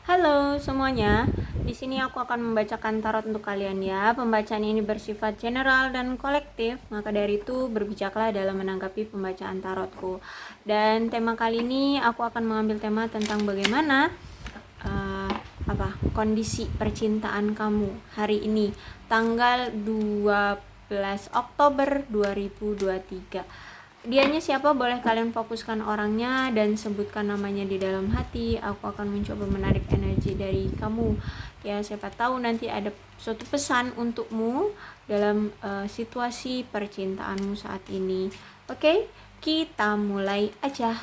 Halo semuanya, di sini aku akan membacakan tarot untuk kalian ya. Pembacaan ini bersifat general dan kolektif, maka dari itu berbijaklah dalam menanggapi pembacaan tarotku. Dan tema kali ini aku akan mengambil tema tentang bagaimana kondisi percintaan kamu hari ini, tanggal 12 Oktober 2023. Dianya siapa, boleh kalian fokuskan orangnya dan sebutkan namanya di dalam hati. Aku akan mencoba menarik energi dari kamu ya, siapa tahu nanti ada suatu pesan untukmu dalam situasi percintaanmu saat ini. Oke, kita mulai aja.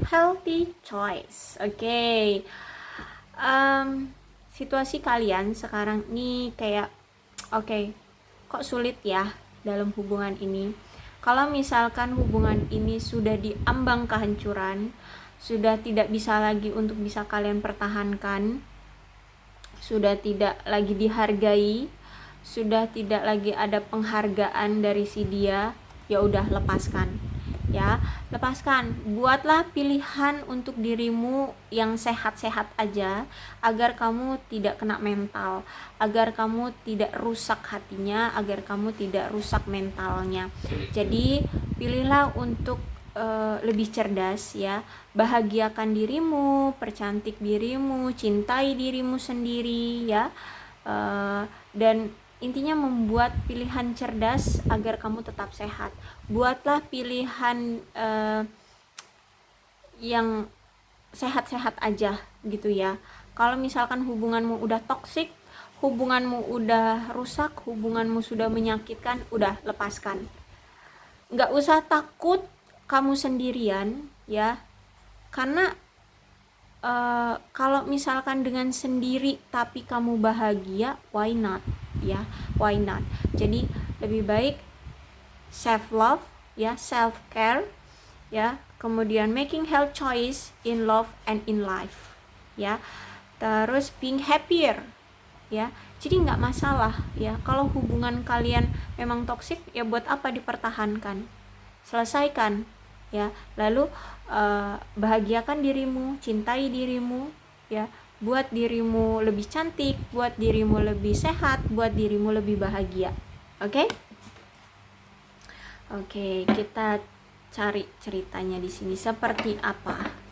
Healthy choice. Oke. Situasi kalian sekarang ini kayak kok sulit ya dalam hubungan ini. Kalau misalkan hubungan ini sudah diambang kehancuran, sudah tidak bisa lagi untuk bisa kalian pertahankan, sudah tidak lagi dihargai, sudah tidak lagi ada penghargaan dari si dia, ya udah lepaskan. Ya, lepaskan. Buatlah pilihan untuk dirimu yang sehat-sehat aja, agar kamu tidak kena mental, agar kamu tidak rusak hatinya, agar kamu tidak rusak mentalnya. Jadi pilihlah untuk lebih cerdas ya. Bahagiakan dirimu, percantik dirimu, cintai dirimu sendiri ya. Dan intinya membuat pilihan cerdas agar kamu tetap sehat. Buatlah pilihan yang sehat-sehat aja gitu ya. Kalau misalkan hubunganmu udah toksik, hubunganmu udah rusak, hubunganmu sudah menyakitkan, udah lepaskan. Nggak usah takut kamu sendirian ya, karena kalau misalkan dengan sendiri tapi kamu bahagia, why not ya, why not. Jadi lebih baik self love ya, self care ya, kemudian making health choice in love and in life ya, terus being happier ya. Jadi nggak masalah ya kalau hubungan kalian memang toksik, ya buat apa dipertahankan, selesaikan ya. Lalu bahagiakan dirimu, cintai dirimu ya, buat dirimu lebih cantik, buat dirimu lebih sehat, buat dirimu lebih bahagia. Oke? Oke, kita cari ceritanya di sini seperti apa.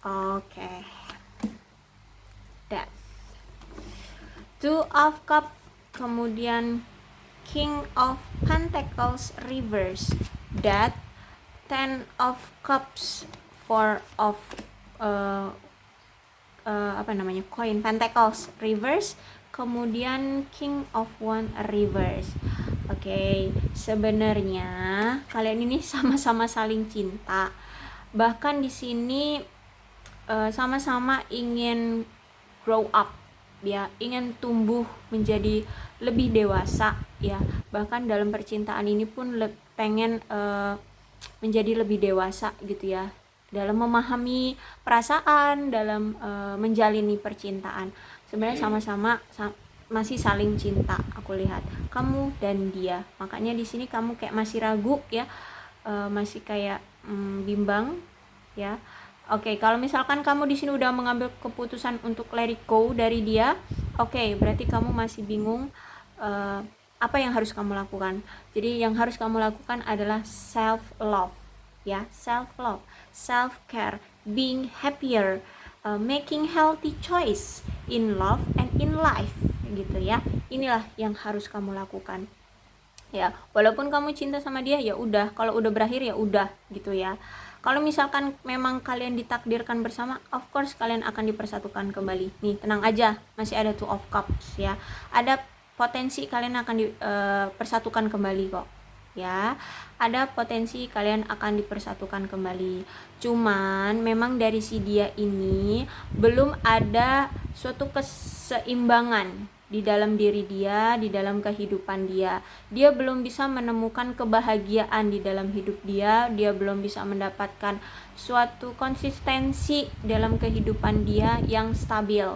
Oke. That. Two of Cups, kemudian King of Pentacles reverse, Death, Ten of Cups, Four of Coin Pentacles reverse, kemudian King of Wands reverse. Oke, sebenarnya kalian ini sama-sama saling cinta. Bahkan di sini sama-sama ingin grow up ya, ingin tumbuh menjadi lebih dewasa ya. Bahkan dalam percintaan ini pun pengen menjadi lebih dewasa gitu ya, dalam memahami perasaan, dalam menjalani percintaan. Sebenarnya sama-sama masih saling cinta, aku lihat kamu dan dia. Makanya di sini kamu kayak masih ragu ya, masih kayak bimbang ya. Oke, kalau misalkan kamu di sini udah mengambil keputusan untuk let it go dari dia, berarti kamu masih bingung apa yang harus kamu lakukan. Jadi yang harus kamu lakukan adalah self love ya, self love, self care, being happier, making healthy choice in love and in life gitu ya. Inilah yang harus kamu lakukan ya. Walaupun kamu cinta sama dia, ya udah, kalau udah berakhir ya udah gitu ya. Kalau misalkan memang kalian ditakdirkan bersama, of course kalian akan dipersatukan kembali. Nih, tenang aja, masih ada Two of Cups ya. Ada potensi kalian akan dipersatukan kembali kok. Ya, ada potensi kalian akan dipersatukan kembali. Cuman memang dari si dia ini belum ada suatu keseimbangan di dalam diri dia, di dalam kehidupan dia. Dia belum bisa menemukan kebahagiaan di dalam hidup dia, dia belum bisa mendapatkan suatu konsistensi dalam kehidupan dia yang stabil,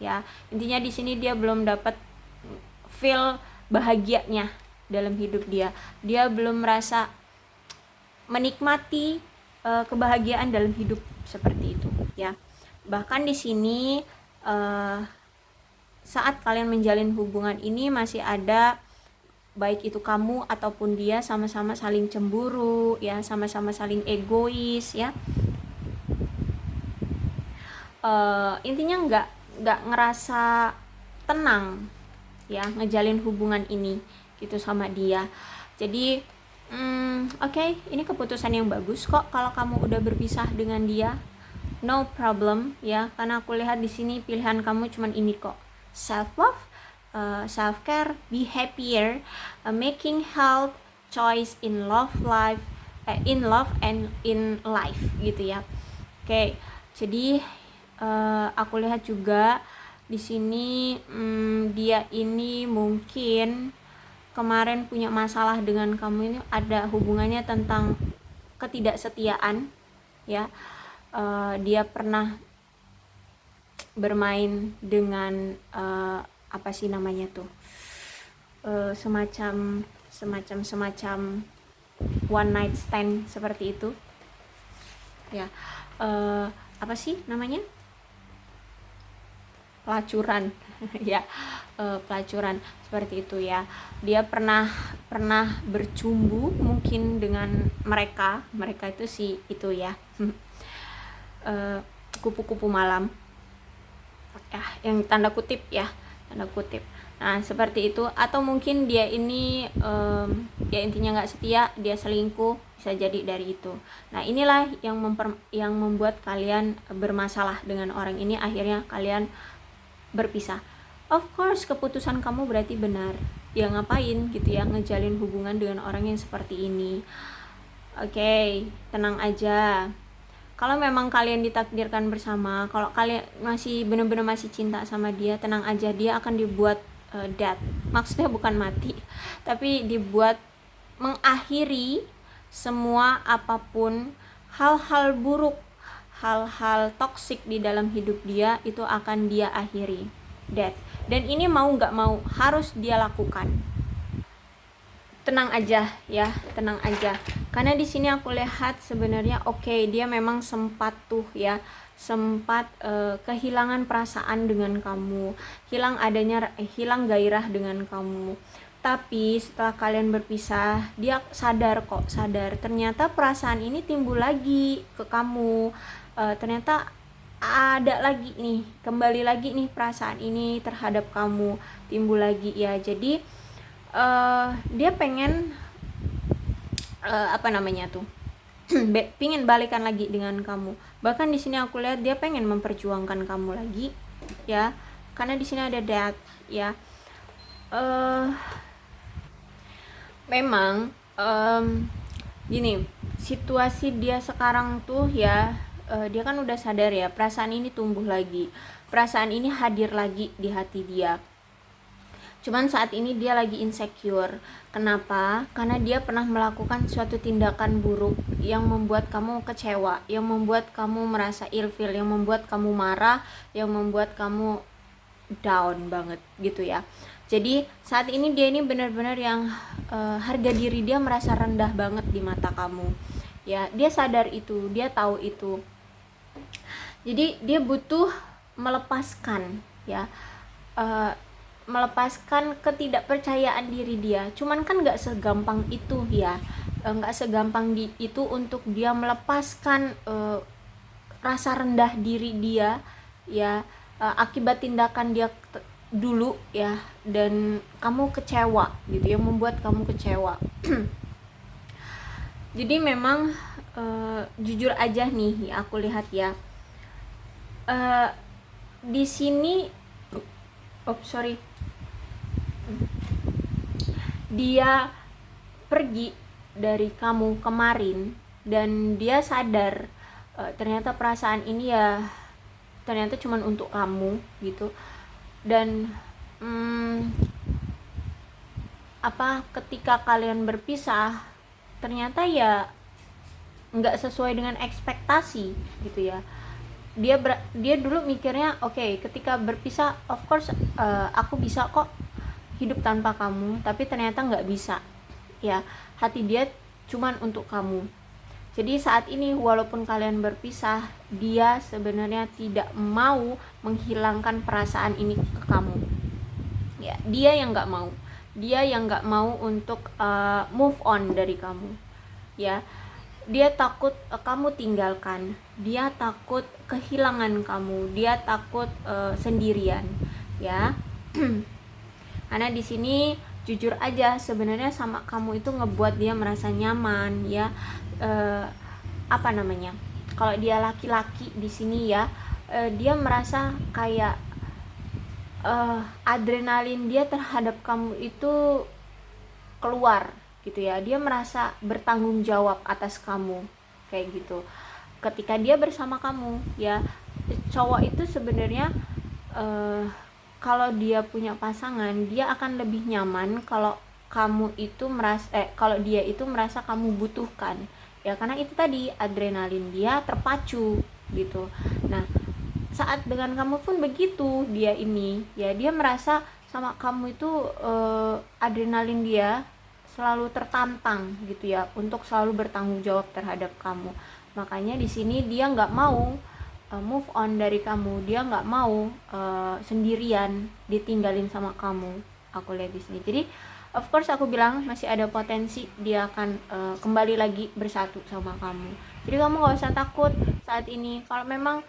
ya. Intinya di sini dia belum dapat feel bahagianya dalam hidup dia. Dia belum merasa menikmati kebahagiaan dalam hidup seperti itu, ya. Bahkan di sini saat kalian menjalin hubungan ini masih ada, baik itu kamu ataupun dia, sama-sama saling cemburu, ya, sama-sama saling egois, ya. Intinya nggak ngerasa tenang, ya, ngejalin hubungan ini gitu sama dia. Jadi oke, ini keputusan yang bagus kok kalau kamu udah berpisah dengan dia. No problem, ya, karena aku lihat di sini pilihan kamu cuman ini kok. Self love, self care, be happier, making health choice in love and in life gitu ya. Oke, jadi aku lihat juga di sini dia ini mungkin kemarin punya masalah dengan kamu. Ini ada hubungannya tentang ketidaksetiaan, ya. Dia pernah bermain dengan apa sih namanya tuh, semacam one night stand seperti itu, ya. Apa sih namanya, pelacuran ya, pelacuran seperti itu, ya. Dia pernah bercumbu mungkin dengan mereka itu sih itu, ya. Kupu-kupu malam, ya, yang tanda kutip, ya, tanda kutip. Nah seperti itu, atau mungkin dia ini ya intinya nggak setia, dia selingkuh, bisa jadi dari itu. Nah inilah yang membuat kalian bermasalah dengan orang ini, akhirnya kalian berpisah. Of course keputusan kamu berarti benar, ya, ngapain gitu ya ngejalin hubungan dengan orang yang seperti ini. Oke, tenang aja. Kalau memang kalian ditakdirkan bersama, kalau kalian masih benar-benar masih cinta sama dia, tenang aja, dia akan dibuat dead. Maksudnya bukan mati, tapi dibuat mengakhiri semua apapun hal-hal buruk, hal-hal toksik di dalam hidup dia, itu akan dia akhiri, dead. Dan ini mau nggak mau harus dia lakukan. Tenang aja, ya, tenang aja. Karena di sini aku lihat sebenarnya dia memang sempat tuh, ya, sempat kehilangan perasaan dengan kamu, hilang gairah dengan kamu. Tapi setelah kalian berpisah, dia sadar ternyata perasaan ini timbul lagi ke kamu. Ternyata ada lagi nih, kembali lagi nih perasaan ini terhadap kamu, timbul lagi, ya. Jadi dia pengen pingin balikan lagi dengan kamu. Bahkan di sini aku lihat dia pengen memperjuangkan kamu lagi, ya, karena di sini ada that, ya. Memang gini, situasi dia sekarang tuh, ya, dia kan udah sadar, ya, perasaan ini tumbuh lagi, perasaan ini hadir lagi di hati dia. Cuman saat ini dia lagi insecure. Kenapa? Karena dia pernah melakukan suatu tindakan buruk yang membuat kamu kecewa, yang membuat kamu merasa ilfeel, yang membuat kamu marah, yang membuat kamu down banget gitu, ya. Jadi saat ini dia ini benar-benar yang harga diri dia merasa rendah banget di mata kamu, ya. Dia sadar itu, dia tahu itu. Jadi dia butuh melepaskan, ya, melepaskan ketidakpercayaan diri dia. Cuman kan nggak segampang itu, ya, nggak segampang itu untuk dia melepaskan rasa rendah diri dia, ya, akibat tindakan dia dulu, ya, dan kamu kecewa gitu, yang membuat kamu kecewa. Jadi memang jujur aja nih, ya, aku lihat, ya, di sini dia pergi dari kamu kemarin dan dia sadar ternyata perasaan ini, ya, ternyata cuman untuk kamu gitu. Dan ketika kalian berpisah ternyata ya nggak sesuai dengan ekspektasi gitu ya. Dia dulu mikirnya oke, ketika berpisah of course aku bisa kok hidup tanpa kamu, tapi ternyata nggak bisa ya. Hati dia cuman untuk kamu. Jadi saat ini walaupun kalian berpisah, dia sebenarnya tidak mau menghilangkan perasaan ini ke kamu ya. Dia yang nggak mau untuk move on dari kamu ya. Dia takut kamu tinggalkan, dia takut kehilangan kamu, dia takut sendirian ya. Karena di sini jujur aja sebenarnya sama kamu itu ngebuat dia merasa nyaman ya. Kalau dia laki-laki di sini ya, dia merasa kayak adrenalin dia terhadap kamu itu keluar gitu ya. Dia merasa bertanggung jawab atas kamu kayak gitu ketika dia bersama kamu ya. Cowok itu sebenarnya kalau dia punya pasangan, dia akan lebih nyaman kalau dia itu merasa kamu butuhkan ya, karena itu tadi adrenalin dia terpacu gitu. Nah, saat dengan kamu pun begitu, dia merasa sama kamu itu adrenalin dia selalu tertantang gitu ya untuk selalu bertanggung jawab terhadap kamu. Makanya di sini dia nggak mau move on dari kamu, dia nggak mau sendirian ditinggalin sama kamu. Aku lihat di sini. Jadi of course aku bilang masih ada potensi dia akan kembali lagi bersatu sama kamu. Jadi kamu nggak usah takut saat ini. Kalau memang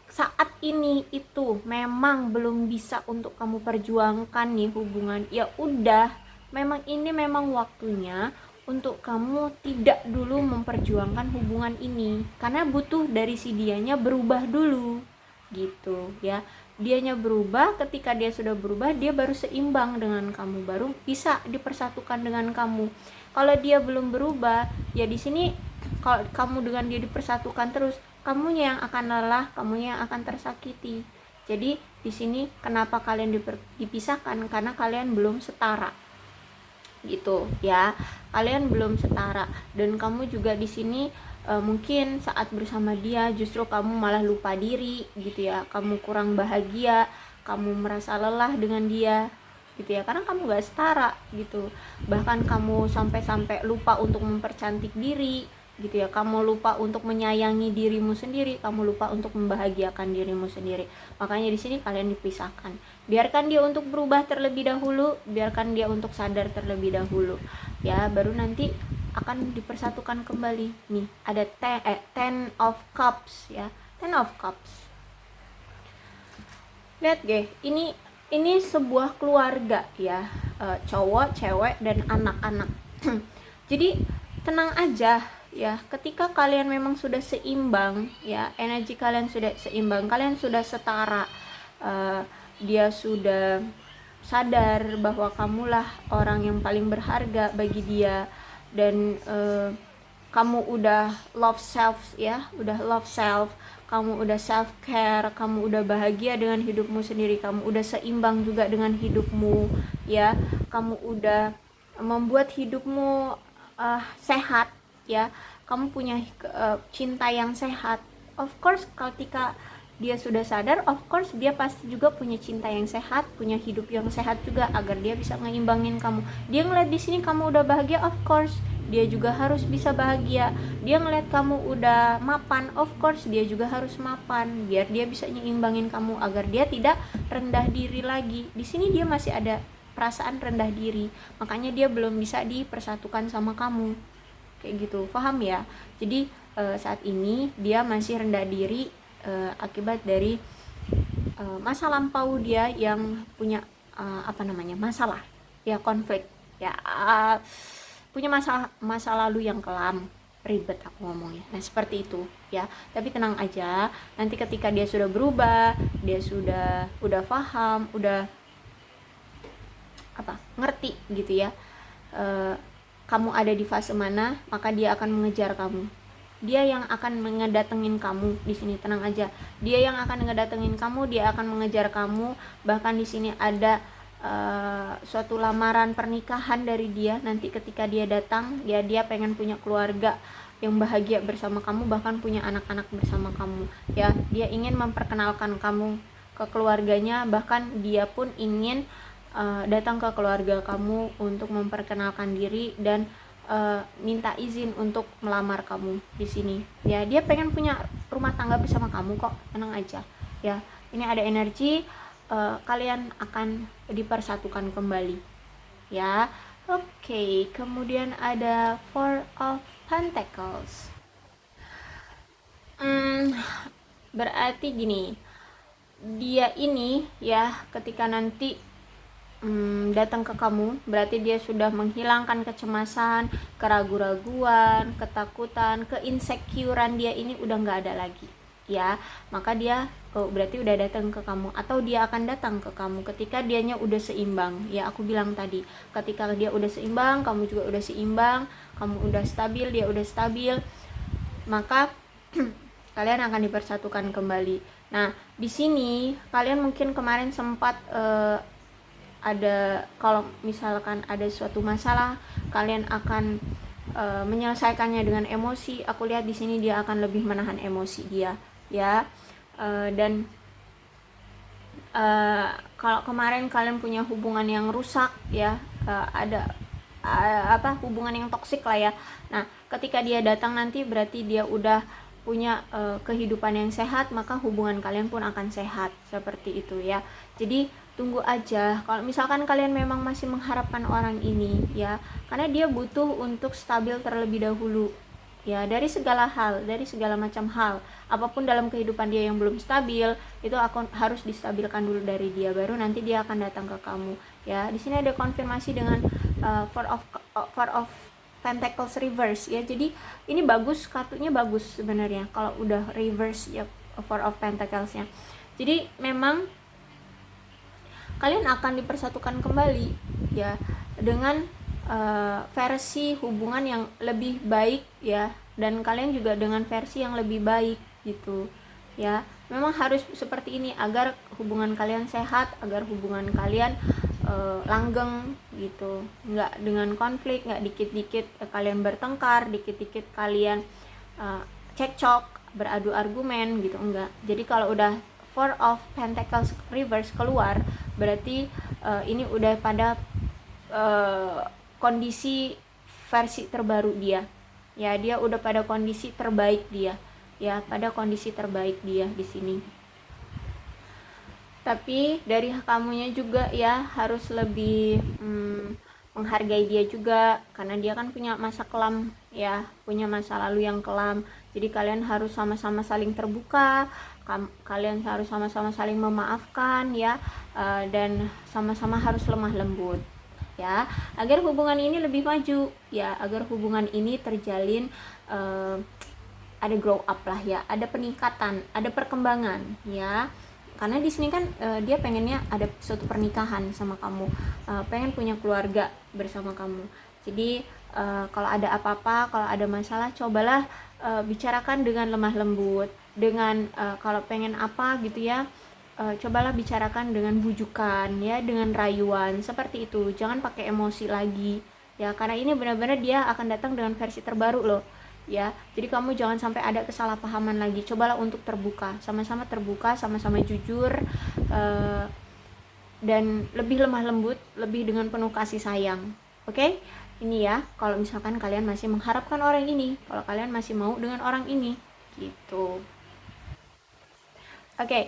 saat ini itu memang belum bisa untuk kamu perjuangkan nih hubungan, ya udah, ini memang waktunya untuk kamu tidak dulu memperjuangkan hubungan ini, karena butuh dari si dianya berubah dulu gitu ya. Dianya berubah, ketika dia sudah berubah dia baru seimbang dengan kamu, baru bisa dipersatukan dengan kamu. Kalau dia belum berubah ya di sini kalau kamu dengan dia dipersatukan terus, kamunya yang akan lelah, kamunya yang akan tersakiti. Jadi di sini kenapa kalian dipisahkan, karena kalian belum setara gitu ya. Kalian belum setara, dan kamu juga di sini mungkin saat bersama dia justru kamu malah lupa diri gitu ya. Kamu kurang bahagia, kamu merasa lelah dengan dia gitu ya, karena kamu gak setara gitu. Bahkan kamu sampai lupa untuk mempercantik diri gitu ya. Kamu lupa untuk menyayangi dirimu sendiri, kamu lupa untuk membahagiakan dirimu sendiri. Makanya di sini kalian dipisahkan. Biarkan dia untuk berubah terlebih dahulu, biarkan dia untuk sadar terlebih dahulu ya, baru nanti akan dipersatukan kembali. Nih ada ten of cups ya, ten of cups. Lihat deh, ini sebuah keluarga ya, cowok, cewek, dan anak-anak. Jadi tenang aja ya, ketika kalian memang sudah seimbang ya, energi kalian sudah seimbang, kalian sudah setara, dia sudah sadar bahwa kamulah orang yang paling berharga bagi dia, dan kamu udah love self ya, kamu udah self care, kamu udah bahagia dengan hidupmu sendiri, kamu udah seimbang juga dengan hidupmu ya, kamu udah membuat hidupmu sehat ya, kamu punya cinta yang sehat. Of course ketika dia sudah sadar, of course dia pasti juga punya cinta yang sehat, punya hidup yang sehat juga, agar dia bisa ngeimbangin kamu. Dia ngeliat di sini kamu udah bahagia, of course dia juga harus bisa bahagia. Dia ngeliat kamu udah mapan, of course dia juga harus mapan, biar dia bisa nyeimbangin kamu, agar dia tidak rendah diri lagi. Di sini dia masih ada perasaan rendah diri, makanya dia belum bisa dipersatukan sama kamu kayak gitu, paham ya? Jadi saat ini dia masih rendah diri akibat dari masa lampau dia yang punya masalah ya, konflik ya, punya masa lalu yang kelam, ribet aku ngomongnya. Nah seperti itu ya, tapi tenang aja, nanti ketika dia sudah berubah, dia udah paham, udah ngerti gitu ya, kamu ada di fase mana, maka dia akan mengejar kamu. dia yang akan ngedatengin kamu di sini, tenang aja. Dia yang akan ngedatengin kamu, dia akan mengejar kamu. Bahkan di sini ada suatu lamaran pernikahan dari dia. Nanti ketika dia datang, ya dia pengen punya keluarga yang bahagia bersama kamu, bahkan punya anak-anak bersama kamu. Ya, dia ingin memperkenalkan kamu ke keluarganya, bahkan dia pun ingin datang ke keluarga kamu untuk memperkenalkan diri dan minta izin untuk melamar kamu di sini. Ya, dia pengen punya rumah tangga bersama kamu kok, tenang aja. Ya, ini ada energi kalian akan dipersatukan kembali. Ya, oke. Kemudian ada Four of Pentacles. Berarti gini, dia ini ya ketika nanti datang ke kamu, berarti dia sudah menghilangkan kecemasan, keraguan-raguan, ketakutan, keinsecurean dia ini udah nggak ada lagi, ya. Maka dia berarti udah datang ke kamu, atau dia akan datang ke kamu ketika dianya udah seimbang. Ya, aku bilang tadi, ketika dia udah seimbang, kamu juga udah seimbang, kamu udah stabil, dia udah stabil, maka kalian akan dipersatukan kembali. Nah, di sini kalian mungkin kemarin sempat ada, kalau misalkan ada suatu masalah, kalian akan menyelesaikannya dengan emosi. Aku lihat di sini dia akan lebih menahan emosi dia, ya. Dan kalau kemarin kalian punya hubungan yang rusak, ya, ada hubungan yang toksik lah ya. Nah, ketika dia datang nanti berarti dia udah punya kehidupan yang sehat, maka hubungan kalian pun akan sehat, seperti itu ya. Jadi tunggu aja kalau misalkan kalian memang masih mengharapkan orang ini, ya, karena dia butuh untuk stabil terlebih dahulu, ya, dari segala hal, dari segala macam hal. Apapun dalam kehidupan dia yang belum stabil, itu harus distabilkan dulu dari dia, baru nanti dia akan datang ke kamu, ya. Di sini ada konfirmasi dengan Four of Pentacles reverse, ya. Jadi ini bagus, kartunya bagus sebenarnya kalau udah reverse, ya, Four of Pentacles nya. Jadi memang kalian akan dipersatukan kembali, ya, dengan versi hubungan yang lebih baik, ya, dan kalian juga dengan versi yang lebih baik gitu, ya. Memang harus seperti ini agar hubungan kalian sehat, agar hubungan kalian langgeng gitu, nggak dengan konflik, nggak dikit-dikit kalian bertengkar, dikit-dikit kalian cekcok, beradu argumen gitu, enggak. Jadi kalau udah Four of Pentacles reverse keluar, berarti ini udah pada kondisi versi terbaru dia, ya. Dia udah pada kondisi terbaik dia, ya, pada kondisi terbaik dia di sini. Tapi dari kamunya juga, ya, harus lebih menghargai dia juga, karena dia kan punya masa kelam, ya, punya masa lalu yang kelam. Jadi kalian harus sama-sama saling terbuka, kalian harus sama-sama saling memaafkan, ya, dan sama-sama harus lemah lembut, ya, agar hubungan ini lebih maju, ya, agar hubungan ini terjalin ada grow up lah, ya, ada peningkatan, ada perkembangan, ya. Karena di sini kan dia pengennya ada suatu pernikahan sama kamu, pengen punya keluarga bersama kamu. Jadi kalau ada apa-apa, kalau ada masalah, cobalah bicarakan dengan lemah lembut, dengan kalau pengen apa gitu, ya, cobalah bicarakan dengan bujukan, ya, dengan rayuan, seperti itu. Jangan pakai emosi lagi, ya, karena ini benar-benar dia akan datang dengan versi terbaru loh, ya. Jadi kamu jangan sampai ada kesalahpahaman lagi. Cobalah untuk terbuka, sama-sama terbuka, sama-sama jujur, dan lebih lemah lembut, lebih dengan penuh kasih sayang. Oke? Ini ya, kalau misalkan kalian masih mengharapkan orang ini, kalau kalian masih mau dengan orang ini, gitu. Oke.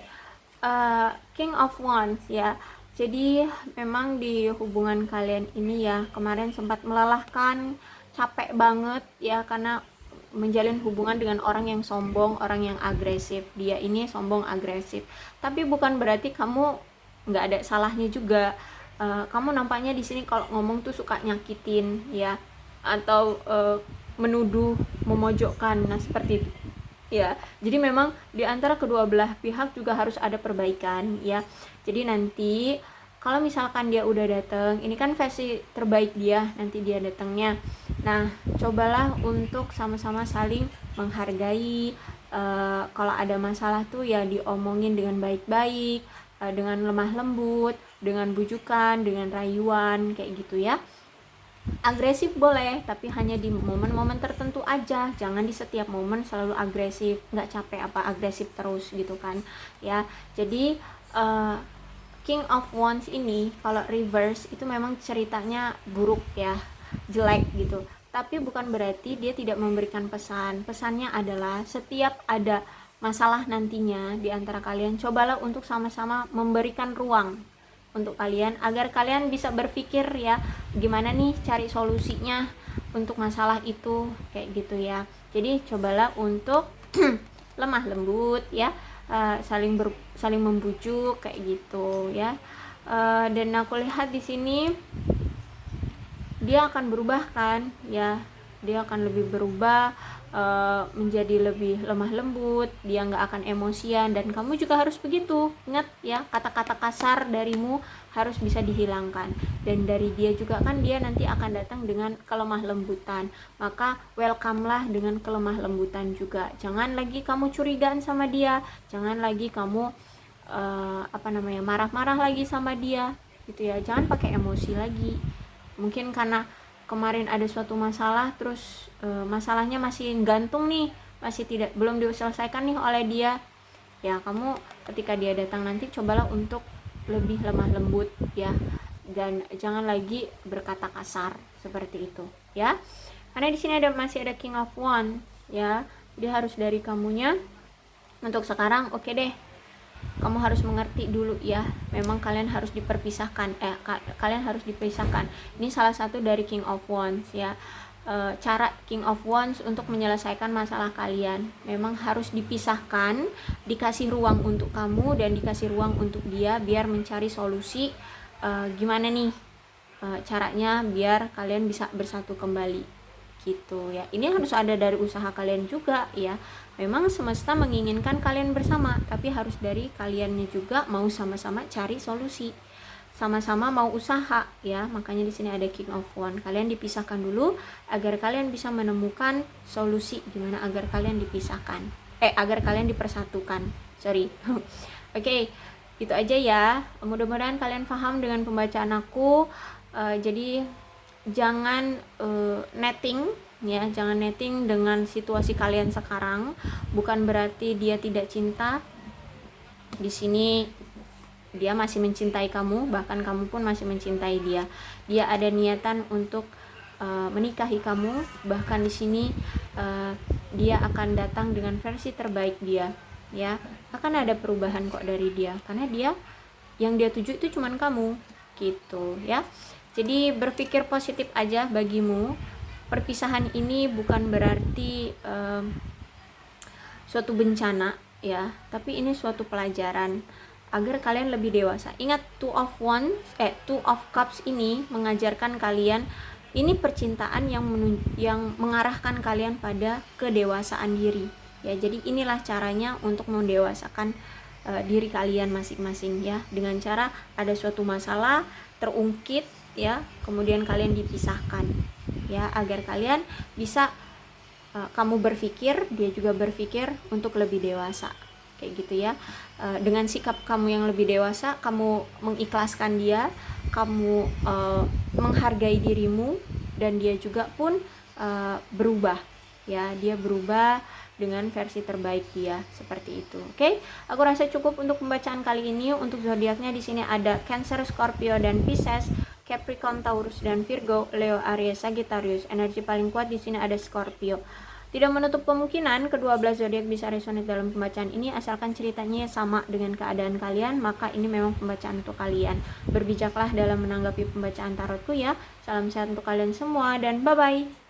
King of Wands, ya. Jadi memang di hubungan kalian ini, ya, kemarin sempat melelahkan, capek banget, ya, karena menjalin hubungan dengan orang yang sombong, orang yang agresif. Dia ini sombong, agresif. Tapi bukan berarti kamu nggak ada salahnya juga. Kamu nampaknya di sini kalau ngomong tuh suka nyakitin, ya, atau menuduh, memojokkan, nah seperti itu, ya. Jadi memang di antara kedua belah pihak juga harus ada perbaikan, ya. Jadi nanti Kalau misalkan dia udah datang, ini kan versi terbaik dia, nanti dia datangnya. Nah, cobalah untuk sama-sama saling menghargai. Kalau ada masalah tuh ya diomongin dengan baik-baik, dengan lemah lembut, dengan bujukan, dengan rayuan, kayak gitu ya. Agresif boleh, tapi hanya di momen-momen tertentu aja, jangan di setiap momen selalu agresif. Nggak capek apa agresif terus gitu kan ya. Jadi King of Wands ini kalau reverse itu memang ceritanya buruk ya, jelek gitu, tapi bukan berarti dia tidak memberikan pesan. Pesannya adalah setiap ada masalah nantinya di antara kalian, cobalah untuk sama-sama memberikan ruang untuk kalian agar kalian bisa berpikir ya gimana nih cari solusinya untuk masalah itu, kayak gitu ya. Jadi cobalah untuk lemah lembut ya, saling membujuk kayak gitu ya. Dan aku lihat di sini dia akan berubah kan ya, dia akan lebih berubah menjadi lebih lemah lembut, dia nggak akan emosian, dan kamu juga harus begitu. Ingat ya, kata-kata kasar darimu harus bisa dihilangkan, dan dari dia juga kan dia nanti akan datang dengan kelemah lembutan, maka welcome lah dengan kelemah lembutan juga. Jangan lagi kamu curigaan sama dia, jangan lagi kamu marah-marah lagi sama dia gitu ya. Jangan pakai emosi lagi. Mungkin karena kemarin ada suatu masalah, terus masalahnya masih gantung nih, belum diselesaikan nih oleh dia ya. Kamu ketika dia datang nanti cobalah untuk lebih lemah lembut ya, dan jangan lagi berkata kasar seperti itu ya. Karena di sini masih ada King of Wands ya, dia harus dari kamunya. Untuk sekarang oke deh, kamu harus mengerti dulu ya, memang kalian harus dipisahkan. Ini salah satu dari King of Wands ya. Cara King of Wands untuk menyelesaikan masalah kalian memang harus dipisahkan, dikasih ruang untuk kamu dan dikasih ruang untuk dia, biar mencari solusi gimana nih caranya biar kalian bisa bersatu kembali gitu ya. Ini harus ada dari usaha kalian juga ya. Memang semesta menginginkan kalian bersama, tapi harus dari kaliannya juga mau sama-sama cari solusi, sama-sama mau usaha ya. Makanya di sini ada King of Wands. Kalian dipisahkan dulu agar kalian bisa menemukan solusi gimana agar kalian dipisahkan. Agar kalian dipersatukan. Oke, itu aja ya. Mudah-mudahan kalian paham dengan pembacaan aku. Jadi jangan netting ya, jangan netting dengan situasi kalian sekarang. Bukan berarti dia tidak cinta. Di sini dia masih mencintai kamu, bahkan kamu pun masih mencintai dia. Dia ada niatan untuk menikahi kamu, bahkan di sini dia akan datang dengan versi terbaik dia ya. Akan ada perubahan kok dari dia, karena dia yang dia tuju itu cuman kamu gitu ya. Jadi berpikir positif aja bagimu. Perpisahan ini bukan berarti suatu bencana ya, tapi ini suatu pelajaran agar kalian lebih dewasa. Ingat, Two of Cups ini mengajarkan kalian, ini percintaan yang mengarahkan kalian pada kedewasaan diri ya. Jadi inilah caranya untuk mendewasakan diri kalian masing-masing ya, dengan cara ada suatu masalah terungkit ya, kemudian kalian dipisahkan ya, agar kalian bisa kamu berpikir, dia juga berpikir untuk lebih dewasa kayak gitu ya. Dengan sikap kamu yang lebih dewasa, kamu mengikhlaskan dia, kamu menghargai dirimu, dan dia juga pun berubah ya. Dia berubah dengan versi terbaik dia, seperti itu. Oke, aku rasa cukup untuk pembacaan kali ini. Untuk zodiaknya di sini ada Cancer, Scorpio dan Pisces, Capricorn, Taurus dan Virgo, Leo, Aries, Sagittarius. Energi paling kuat di sini ada Scorpio. Tidak menutup kemungkinan kedua belas zodiak bisa resonate dalam pembacaan ini, asalkan ceritanya sama dengan keadaan kalian, maka ini memang pembacaan untuk kalian. Berbijaklah dalam menanggapi pembacaan tarotku ya. Salam sehat untuk kalian semua dan bye bye.